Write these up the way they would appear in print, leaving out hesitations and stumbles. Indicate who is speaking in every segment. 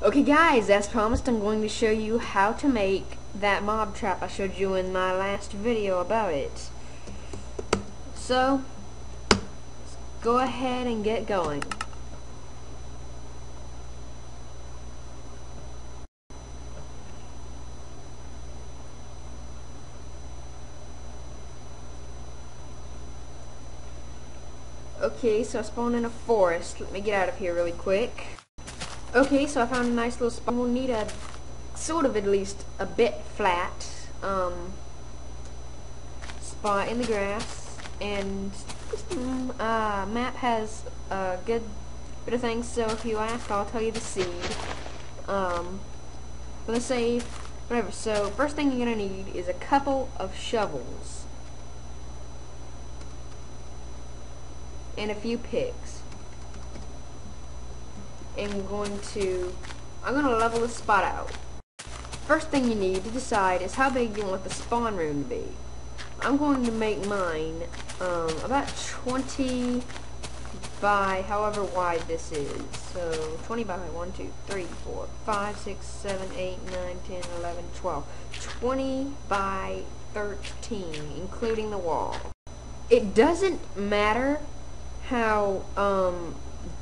Speaker 1: Okay guys, as promised, I'm going to show you how to make that mob trap I showed you in my last video about it. So, go ahead and get going. Okay, so I spawned in a forest. Let me get out of here really quick. Okay, so I found a nice little spot. We'll need a sort of at least a bit flat spot in the grass, and this map has a good bit of things, so if you ask, I'll tell you the seed. Let's say whatever. So first thing you're gonna need is a couple of shovels and a few picks. And I'm gonna level this spot out. First thing you need to decide is how big you want the spawn room to be. I'm going to make mine about 20 by however wide this is. So 20 by 1, 2, 3, 4, 5, 6, 7, 8, 9, 10, 11, 12. 20 by 13, including the wall. It doesn't matter how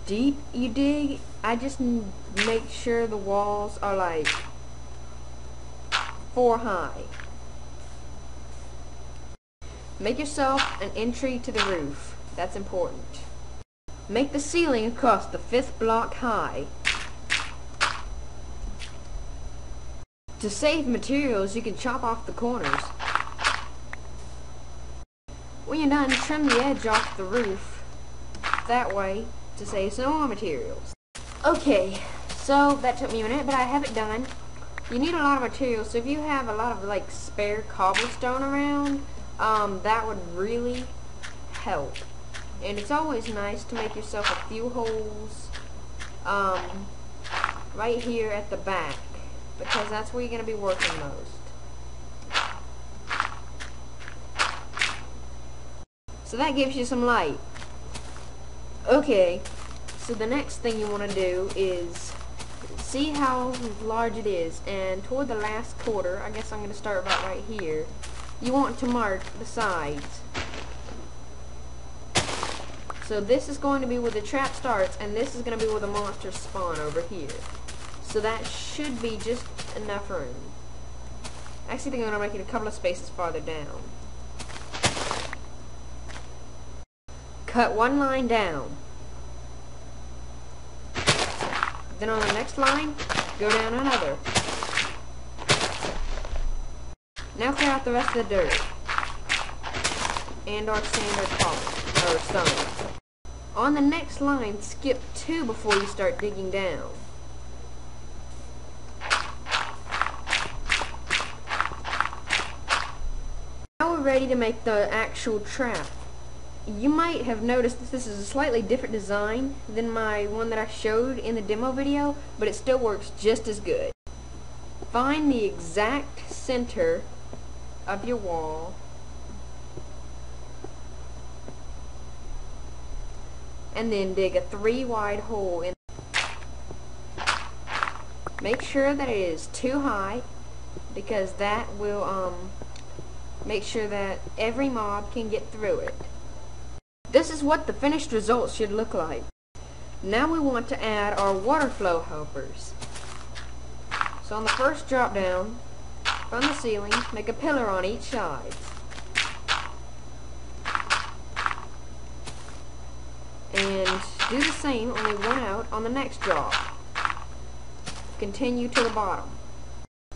Speaker 1: deep you dig. I just make sure the walls are like 4 high. Make yourself an entry to the roof. That's important. Make the ceiling across the 5th block high. To save materials, you can chop off the corners. When you're done, trim the edge off the roof. That way, to save some more materials. Okay, so that took me a minute, but I have it done. You need a lot of materials, so if you have a lot of like spare cobblestone around, that would really help. And it's always nice to make yourself a few holes right here at the back, because that's where you're going to be working most. So that gives you some light. Okay, so the next thing you want to do is see how large it is, and toward the last quarter, I guess I'm going to start about right here, you want to mark the sides. So this is going to be where the trap starts, and this is going to be where the monsters spawn over here. So that should be just enough room. Actually, I think I'm going to make it a couple of spaces farther down. Cut one line down. Then on the next line, go down another. Now clear out the rest of the dirt. And our sand or polish, or stone. On the next line, skip 2 before you start digging down. Now we're ready to make the actual trap. You might have noticed that this is a slightly different design than my one that I showed in the demo video, but it still works just as good. Find the exact center of your wall and then dig a 3 wide hole in. Make sure that it is too high, because that will make sure that every mob can get through it. This is what the finished result should look like. Now we want to add our water flow helpers. So on the first drop down from the ceiling, make a pillar on each side. And do the same, only one out, on the next drop. Continue to the bottom.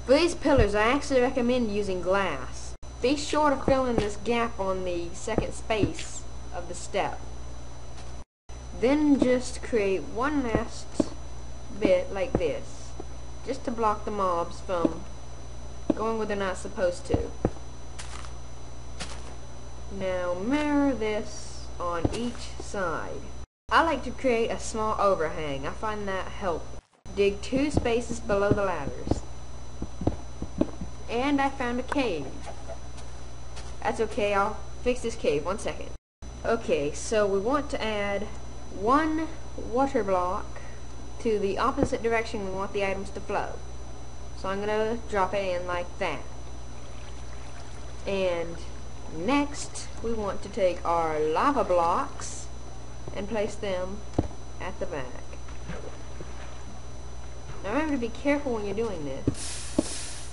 Speaker 1: For these pillars, I actually recommend using glass. Be sure to fill in this gap on the second space of the step. Then just create one last bit like this, just to block the mobs from going where they're not supposed to. Now mirror this on each side. I like to create a small overhang. I find that helps. Dig 2 spaces below the ladders. And I found a cave. That's okay, I'll fix this cave. 1 second. Okay, so we want to add 1 water block to the opposite direction we want the items to flow. So I'm going to drop it in like that. And next, we want to take our lava blocks and place them at the back. Now remember to be careful when you're doing this.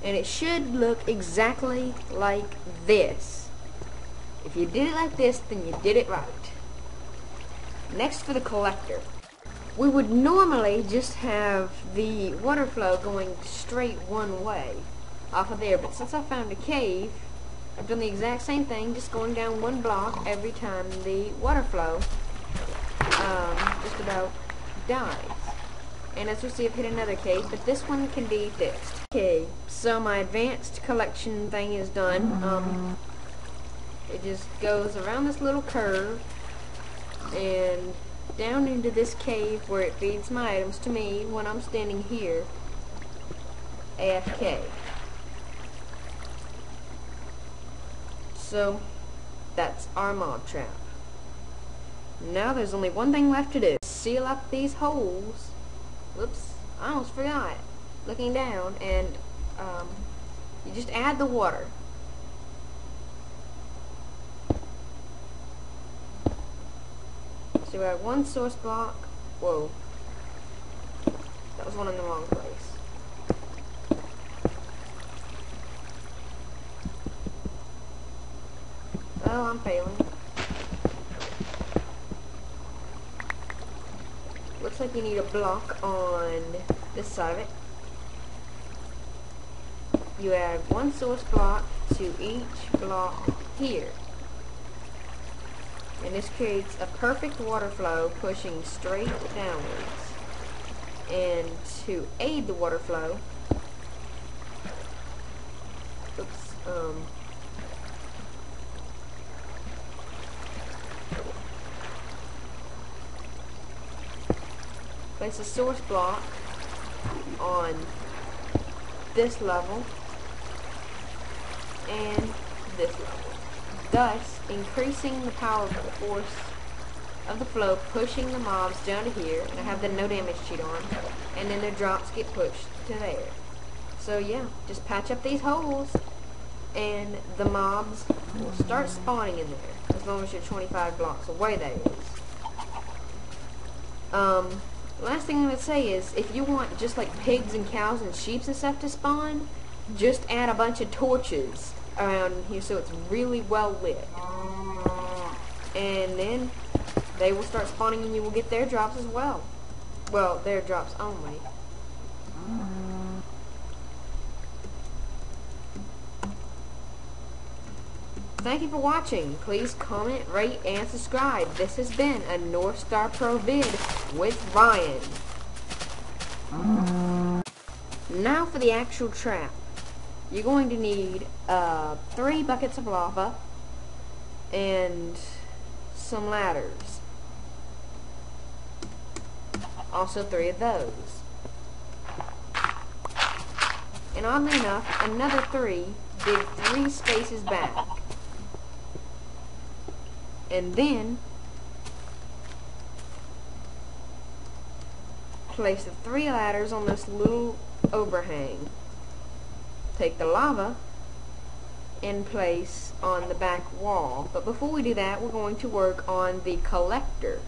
Speaker 1: And it should look exactly like this. If you did it like this, then you did it right. Next for the collector. We would normally just have the water flow going straight one way off of there, but since I found a cave, I've done the exact same thing, just going down one block every time the water flow just about dies. And as we see, I've hit another cave, but this one can be fixed. Okay, so my advanced collection thing is done. It just goes around this little curve and down into this cave where it feeds my items to me when I'm standing here, AFK. So, that's our mob trap. Now there's only one thing left to do. Seal up these holes. Whoops, I almost forgot. Looking down, and you just add the water. So we have one source block. Whoa. That was one in the wrong place. Well, I'm failing. Looks like you need a block on this side of it. You add one source block to each block here. And this creates a perfect water flow pushing straight downwards. And to aid the water flow, place a source block on this level and this level, thus increasing the power force of the flow, pushing the mobs down to here, and I have the no damage cheat on, and then their drops get pushed to there. So yeah, just patch up these holes and the mobs will start spawning in there, as long as you're 25 blocks away, that is. Last thing I'm going to say is, if you want just like pigs and cows and sheep and stuff to spawn, just add a bunch of torches around here so it's really well lit. And then they will start spawning and you will get their drops as well. Well, their drops only. Thank you for watching. Please comment, rate, and subscribe. This has been a North Star Pro vid with Ryan. Now for the actual trap. You're going to need 3 buckets of lava and some ladders. Also 3 of those. And oddly enough, another 3 dig 3 spaces back. And then place the 3 ladders on this little overhang. Take the lava and place on the back wall. But before we do that, we're going to work on the collector.